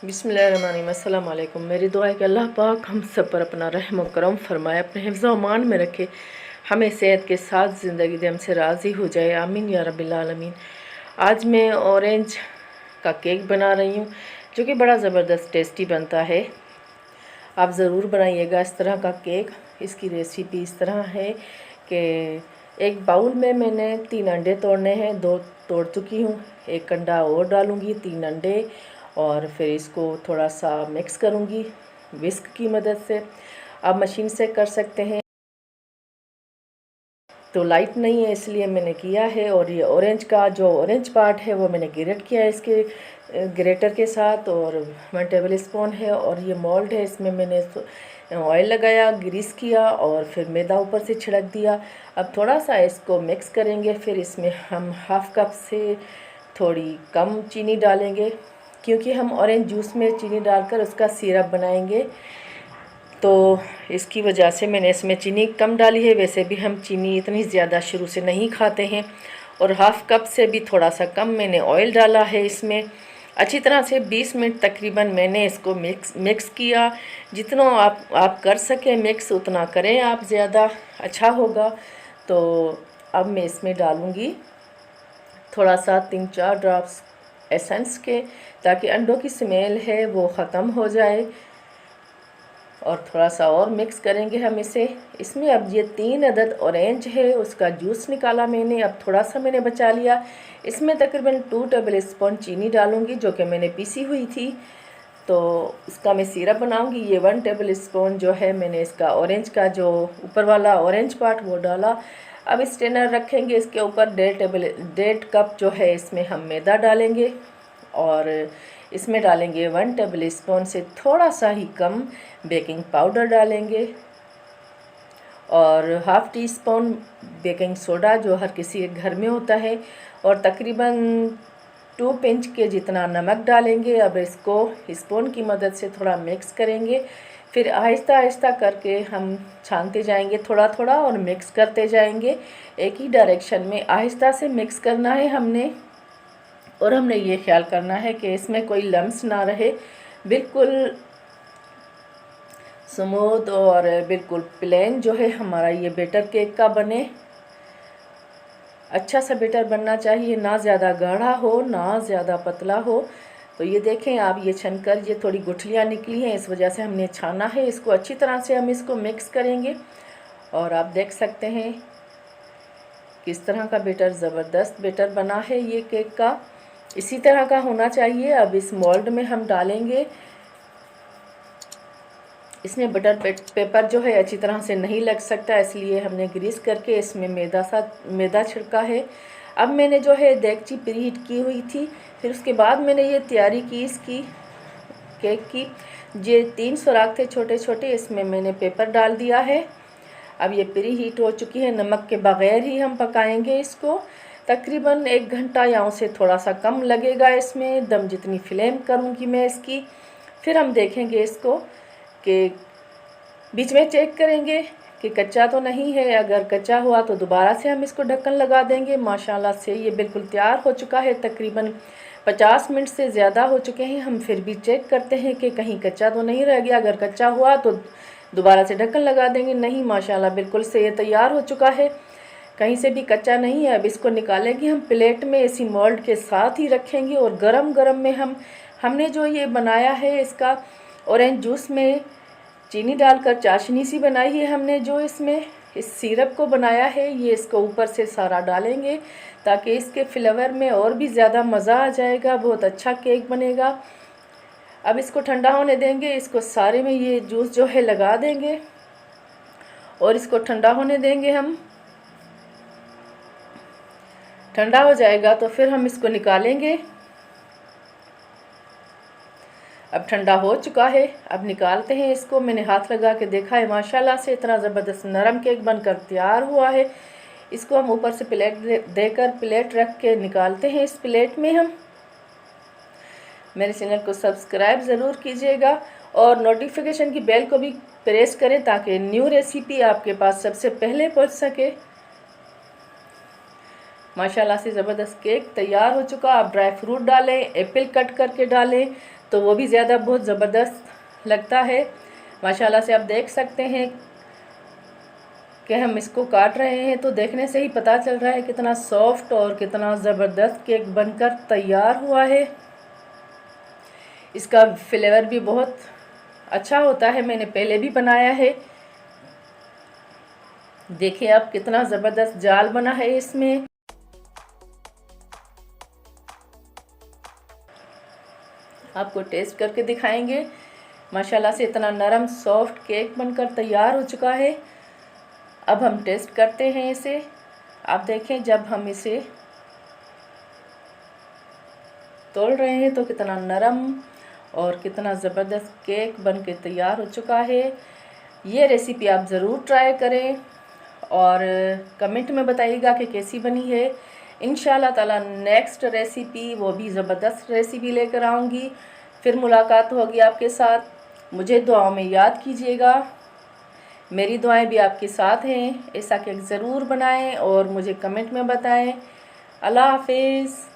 बिस्मिल्लाहिर्रहमानिर्रहीम। अस्सलाम वालेकुम। मेरी दुआ है कि अल्लाह पाक हम सब पर अपना रहम व करम फरमाए, अपने हिफ्ज़ व अमान में रखे, हमें सेहत के साथ ज़िंदगी दे, हमसे राज़ी हो जाए, आमीन या रब्बिल आलमीन। आज मैं ऑरेंज का केक बना रही हूँ जो कि बड़ा ज़बरदस्त टेस्टी बनता है। आप ज़रूर बनाइएगा इस तरह का केक। इसकी रेसिपी इस तरह है कि एक बाउल में मैंने 3 अंडे तोड़ने हैं, 2 तोड़ चुकी हूँ। एक अंडा और डालूँगी, 3 अंडे, और फिर इसको थोड़ा सा मिक्स करूँगी विस्क की मदद से। आप मशीन से कर सकते हैं, तो लाइट नहीं है इसलिए मैंने किया है। और ये ऑरेंज पार्ट है वो मैंने ग्रेट किया है इसके ग्रेटर के साथ, और 1 टेबल स्पून है। और ये मोल्ड है, इसमें मैंने ऑयल लगाया, ग्रीस किया और फिर मैदा ऊपर से छिड़क दिया। अब थोड़ा सा इसको मिक्स करेंगे, फिर इसमें हम हाफ़ कप से थोड़ी कम चीनी डालेंगे, क्योंकि हम ऑरेंज जूस में चीनी डालकर उसका सिरप बनाएंगे, तो इसकी वजह से मैंने इसमें चीनी कम डाली है। वैसे भी हम चीनी इतनी ज़्यादा शुरू से नहीं खाते हैं। और हाफ़ कप से भी थोड़ा सा कम मैंने ऑयल डाला है इसमें। अच्छी तरह से 20 मिनट तकरीबन मैंने इसको मिक्स किया। जितना आप कर सकें मिक्स उतना करें आप, ज़्यादा अच्छा होगा। तो अब मैं इसमें डालूँगी थोड़ा सा 3-4 ड्रॉप्स एसेंस के, ताकि अंडों की स्मेल है वो ख़त्म हो जाए। और थोड़ा सा और मिक्स करेंगे हम इसे। इसमें अब ये 3 अदद ऑरेंज है, उसका जूस निकाला मैंने, अब थोड़ा सा मैंने बचा लिया। इसमें तकरीबन 2 टेबल स्पून चीनी डालूँगी जो कि मैंने पीसी हुई थी, तो इसका मैं सिरप बनाऊँगी। ये 1 टेबल स्पून जो है मैंने इसका ऑरेंज का जो ऊपर वाला ऑरेंज पार्ट वो डाला। अब स्ट्रेनर रखेंगे, इसके ऊपर 1.5 कप जो है इसमें हम मैदा डालेंगे, और इसमें डालेंगे 1 टेबल स्पून से थोड़ा सा ही कम बेकिंग पाउडर डालेंगे, और half tea spoon baking soda जो हर किसी के घर में होता है, और तकरीबन 2 पिंच के जितना नमक डालेंगे। अब इसको स्पून की मदद से थोड़ा मिक्स करेंगे, फिर आहिस्ता आहिस्ता करके हम छानते जाएंगे थोड़ा थोड़ा, और मिक्स करते जाएंगे एक ही डायरेक्शन में। आहिस्ता से मिक्स करना है हमने, और हमने ये ख्याल करना है कि इसमें कोई लम्स ना रहे, बिल्कुल स्मूथ और बिल्कुल प्लेन जो है हमारा ये बैटर केक का बने। अच्छा सा बैटर बनना चाहिए, ना ज़्यादा गाढ़ा हो ना ज़्यादा पतला हो। तो ये देखें आप, ये छनकर ये थोड़ी गुठलियाँ निकली हैं, इस वजह से हमने छाना है इसको। अच्छी तरह से हम इसको मिक्स करेंगे, और आप देख सकते हैं किस तरह का बैटर, ज़बरदस्त बैटर बना है ये केक का। इसी तरह का होना चाहिए। अब इस मोल्ड में हम डालेंगे, इसमें बटर पेपर जो है अच्छी तरह से नहीं लग सकता, इसलिए हमने ग्रीस करके इसमें मैदा छिड़का है। अब मैंने जो है देगची प्रीहीट की हुई थी, फिर उसके बाद मैंने ये तैयारी की इसकी केक की। ये 3 सुराख थे छोटे छोटे, इसमें मैंने पेपर डाल दिया है। अब ये प्रीहीट हो चुकी है, नमक के बग़ैर ही हम पकाएंगे इसको। तकरीबन 1 घंटा या उससे थोड़ा सा कम लगेगा इसमें, दम जितनी फ्लेम करूँगी मैं इसकी। फिर हम देखेंगे इसको कि बीच में चेक करेंगे कि कच्चा तो नहीं है। अगर कच्चा हुआ तो दोबारा से हम इसको ढक्कन लगा देंगे। माशाल्लाह से ये बिल्कुल तैयार हो चुका है, तकरीबन 50 मिनट से ज़्यादा हो चुके हैं। हम फिर भी चेक करते हैं कि कहीं कच्चा तो नहीं रह गया। अगर कच्चा हुआ तो दोबारा से ढक्कन लगा देंगे। नहीं, माशाल्लाह बिल्कुल से ये तैयार हो चुका है, कहीं से भी कच्चा नहीं है। अब इसको निकालेंगे हम प्लेट में, इसी मोल्ड के साथ ही रखेंगे, और गरम गरम में हमने जो ये बनाया है इसका ऑरेंज जूस में चीनी डालकर चाशनी सी बनाई है हमने, जो इसमें इस सिरप को बनाया है, ये इसको ऊपर से सारा डालेंगे ताकि इसके फ्लेवर में और भी ज़्यादा मज़ा आ जाएगा, बहुत अच्छा केक बनेगा। अब इसको ठंडा होने देंगे, इसको सारे में ये जूस जो है लगा देंगे, और इसको ठंडा होने देंगे हम। ठंडा हो जाएगा तो फिर हम इसको निकालेंगे। अब ठंडा हो चुका है, अब निकालते हैं इसको। मैंने हाथ लगा के देखा है, माशाल्लाह से इतना ज़बरदस्त नरम केक बनकर तैयार हुआ है। इसको हम ऊपर से प्लेट देकर प्लेट रख के निकालते हैं। इस प्लेट में हम, मेरे चैनल को सब्सक्राइब ज़रूर कीजिएगा, और नोटिफिकेशन की बेल को भी प्रेस करें ताकि न्यू रेसिपी आपके पास सबसे पहले पहुंच सके। माशाल्लाह से ज़बरदस्त केक तैयार हो चुका। आप ड्राई फ्रूट डालें, एप्पल कट करके डालें, तो वो भी ज़्यादा बहुत ज़बरदस्त लगता है। माशाल्लाह से आप देख सकते हैं कि हम इसको काट रहे हैं तो देखने से ही पता चल रहा है कितना सॉफ्ट और कितना ज़बरदस्त केक बनकर तैयार हुआ है। इसका फ्लेवर भी बहुत अच्छा होता है, मैंने पहले भी बनाया है। देखिए आप कितना ज़बरदस्त जाल बना है इसमें। आपको टेस्ट करके दिखाएंगे। माशाल्लाह से इतना नरम सॉफ्ट केक बनकर तैयार हो चुका है। अब हम टेस्ट करते हैं इसे। आप देखें जब हम इसे तोड़ रहे हैं तो कितना नरम और कितना ज़बरदस्त केक बन के तैयार हो चुका है। ये रेसिपी आप ज़रूर ट्राई करें और कमेंट में बताइएगा कि कैसी बनी है। इंशाल्लाह ताला नेक्स्ट रेसिपी वो भी ज़बरदस्त रेसिपी लेकर आऊँगी। फिर मुलाकात होगी आपके साथ। मुझे दुआओं में याद कीजिएगा। मेरी दुआएं भी आपके साथ हैं। ऐसा केक ज़रूर बनाएं और मुझे कमेंट में बताएं। अल्लाह हाफिज़।